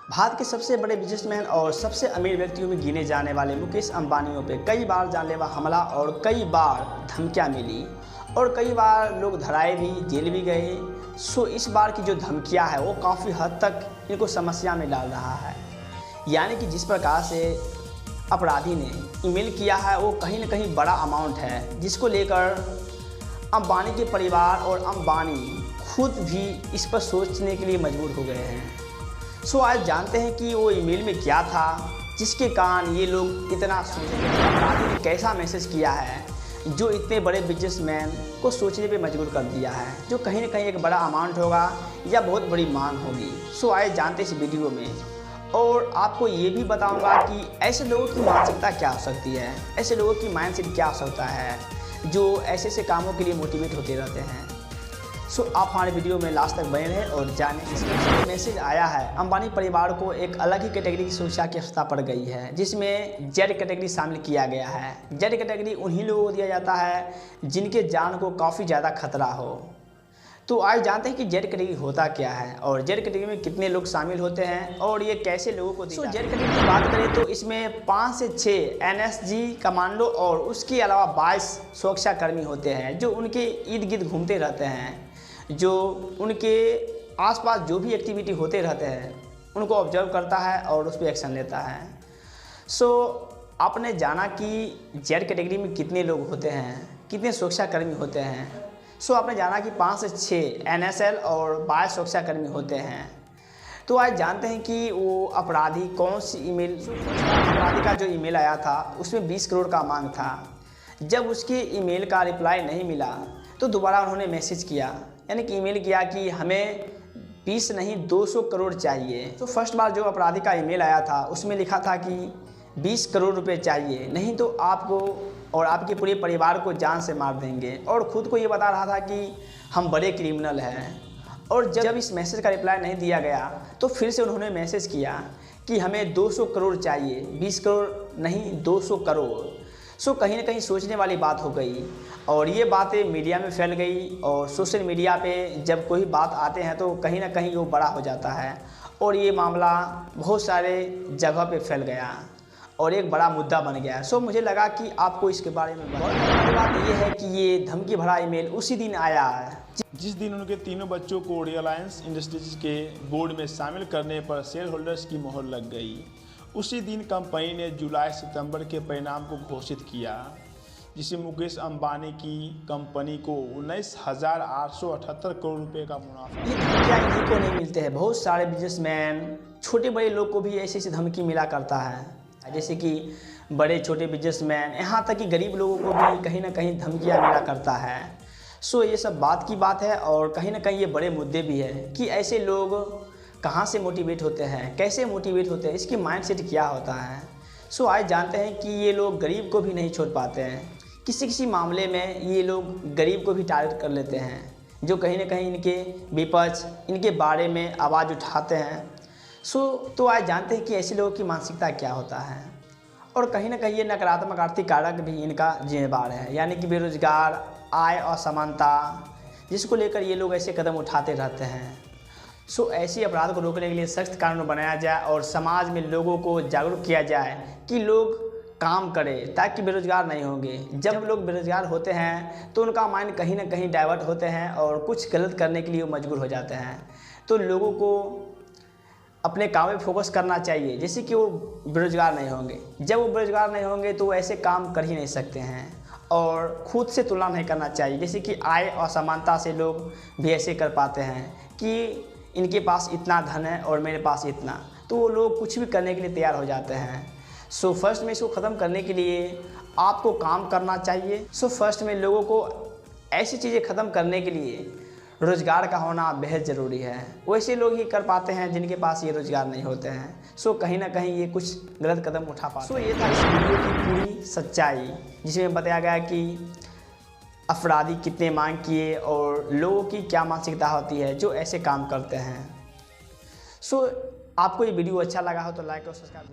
भारत के सबसे बड़े बिजनेसमैन और सबसे अमीर व्यक्तियों में गिने जाने वाले मुकेश अंबानियों पे कई बार जानलेवा हमला और कई बार धमकियां मिली और कई बार लोग धराए भी, जेल भी गए। सो इस बार की जो धमकियां है वो काफ़ी हद तक इनको समस्या में डाल रहा है। यानी कि जिस प्रकार से अपराधी ने ईमेल किया है वो कहीं ना कहीं बड़ा अमाउंट है, जिसको लेकर अंबानी के परिवार और अंबानी खुद भी इस पर सोचने के लिए मजबूर हो गए हैं। सो आज जानते हैं कि वो ईमेल में क्या था जिसके कारण ये लोग इतना सोच रहे हैं। अपराधी ने कैसा मैसेज किया है जो इतने बड़े बिजनेसमैन को सोचने पे मजबूर कर दिया है, जो कहीं ना कहीं एक बड़ा अमाउंट होगा या बहुत बड़ी मांग होगी। सो आइए जानते हैं इस वीडियो में, और आपको ये भी बताऊंगा कि ऐसे लोगों की मानसिकता क्या हो सकती है, ऐसे लोगों की माइंडसेट क्या हो सकता है जो ऐसे कामों के लिए मोटिवेट होते रहते हैं। सो आप हमारे वीडियो में लास्ट तक बने रहें और जानें। इसमें मैसेज आया है अंबानी परिवार को एक अलग ही कैटेगरी की सुरक्षा की आवश्यकता पड़ गई है, जिसमें जेड कैटेगरी शामिल किया गया है। जेड कैटेगरी उन्हीं लोगों को दिया जाता है जिनके जान को काफ़ी ज़्यादा खतरा हो। तो आज जानते हैं कि जेड कैटेगरी होता क्या है और जेड कैटेगरी में कितने लोग शामिल होते हैं और ये कैसे लोगों को दिया। जेड कैटेगरी की बात करें तो इसमें 5 से 6 एनएसजी कमांडो और उसके अलावा 22 सुरक्षाकर्मी होते हैं जो उनके इर्द गिर्द घूमते रहते हैं, जो उनके आसपास जो भी एक्टिविटी होते रहते हैं उनको ऑब्जर्व करता है और उस पर एक्शन लेता है। सो आपने जाना कि जेड कैटेगरी में कितने लोग होते हैं, कितने सुरक्षाकर्मी होते हैं। सो आपने जाना कि 5 से 6 एनएसएल और 22 सुरक्षाकर्मी होते हैं। तो आज जानते हैं कि वो अपराधी कौन सी ईमेल, अपराधी का जो ईमेल आया था उसमें 20 करोड़ का मांग था। जब उसके ईमेल का रिप्लाई नहीं मिला तो दोबारा उन्होंने मैसेज किया, यानी कि ईमेल किया कि हमें 20 नहीं 200 करोड़ चाहिए। तो फर्स्ट बार जो अपराधी का ईमेल आया था उसमें लिखा था कि 20 करोड़ रुपए चाहिए, नहीं तो आपको और आपके पूरे परिवार को जान से मार देंगे, और ख़ुद को ये बता रहा था कि हम बड़े क्रिमिनल हैं। और जब इस मैसेज का रिप्लाई नहीं दिया गया तो फिर से उन्होंने मैसेज किया कि हमें 200 करोड़ चाहिए, 20 करोड़ नहीं 200 करोड़। सो कहीं ना कहीं सोचने वाली बात हो गई और ये बातें मीडिया में फैल गई, और सोशल मीडिया पे जब कोई बात आते हैं तो कहीं ना कहीं वो बड़ा हो जाता है और ये मामला बहुत सारे जगह पे फैल गया और एक बड़ा मुद्दा बन गया। सो मुझे लगा कि आपको इसके बारे में बात ये है कि ये धमकी भरा ईमेल उसी दिन आया है जिस दिन उनके तीनों बच्चों को रिलायंस इंडस्ट्रीज के बोर्ड में शामिल करने पर शेयर होल्डर्स की मोहर लग गई। उसी दिन कंपनी ने जुलाई-सितंबर के परिणाम को घोषित किया, जिससे मुकेश अंबानी की कंपनी को 19,878 करोड़ रुपए का मुनाफा। ये धमकियाँ इन्हीं को नहीं मिलते हैं, बहुत सारे बिजनेसमैन, छोटे बड़े लोग को भी ऐसी धमकी मिला करता है। जैसे कि बड़े छोटे बिजनेसमैन, यहाँ तक कि गरीब लोगों को भी कहीं ना कहीं धमकियाँ मिला करता है। सो ये सब बात की बात है और कहीं ना कहीं ये बड़े मुद्दे भी है कि ऐसे लोग कहाँ से मोटिवेट होते हैं, कैसे मोटिवेट होते हैं, इसकी माइंडसेट क्या होता है। सो आज जानते हैं कि ये लोग गरीब को भी नहीं छोड़ पाते हैं। किसी मामले में ये लोग गरीब को भी टारगेट कर लेते हैं, जो कहीं ना कहीं इनके विपक्ष, इनके बारे में आवाज़ उठाते हैं। तो आज जानते हैं कि ऐसे लोगों की मानसिकता क्या होता है, और कहीं ना कहीं ये नकारात्मक आर्थिक कारक भी इनका जिम्मेदार है, यानी कि बेरोजगार, आय असमानता, जिसको लेकर ये लोग ऐसे कदम उठाते रहते हैं। सो ऐसी अपराध को रोकने के लिए सख्त कानून बनाया जाए और समाज में लोगों को जागरूक किया जाए कि लोग काम करें ताकि बेरोजगार नहीं होंगे। जब लोग बेरोजगार होते हैं तो उनका माइंड कहीं ना कहीं डाइवर्ट होते हैं और कुछ गलत करने के लिए वो मजबूर हो जाते हैं। तो लोगों को अपने काम में फोकस करना चाहिए, जैसे कि वो बेरोजगार नहीं होंगे। जब वो बेरोजगार नहीं होंगे तो वो ऐसे काम कर ही नहीं सकते हैं, और खुद से तुलना नहीं करना चाहिए। जैसे कि आय असमानता से लोग भी ऐसे कर पाते हैं कि इनके पास इतना धन है और मेरे पास इतना, तो वो लोग कुछ भी करने के लिए तैयार हो जाते हैं। सो फर्स्ट में इसको ख़त्म करने के लिए आपको काम करना चाहिए। सो फर्स्ट में लोगों को ऐसी चीज़ें ख़त्म करने के लिए रोज़गार का होना बेहद ज़रूरी है। वैसे लोग ही कर पाते हैं जिनके पास ये रोज़गार नहीं होते हैं। सो कहीं ना कहीं ये कुछ गलत कदम उठा पाते। सो ये था इस वीडियो की पूरी सच्चाई, जिसमें बताया गया कि अपराधी कितने मांग किए और लोगों की क्या मानसिकता होती है जो ऐसे काम करते हैं। सो आपको ये वीडियो अच्छा लगा हो तो लाइक और सब्सक्राइब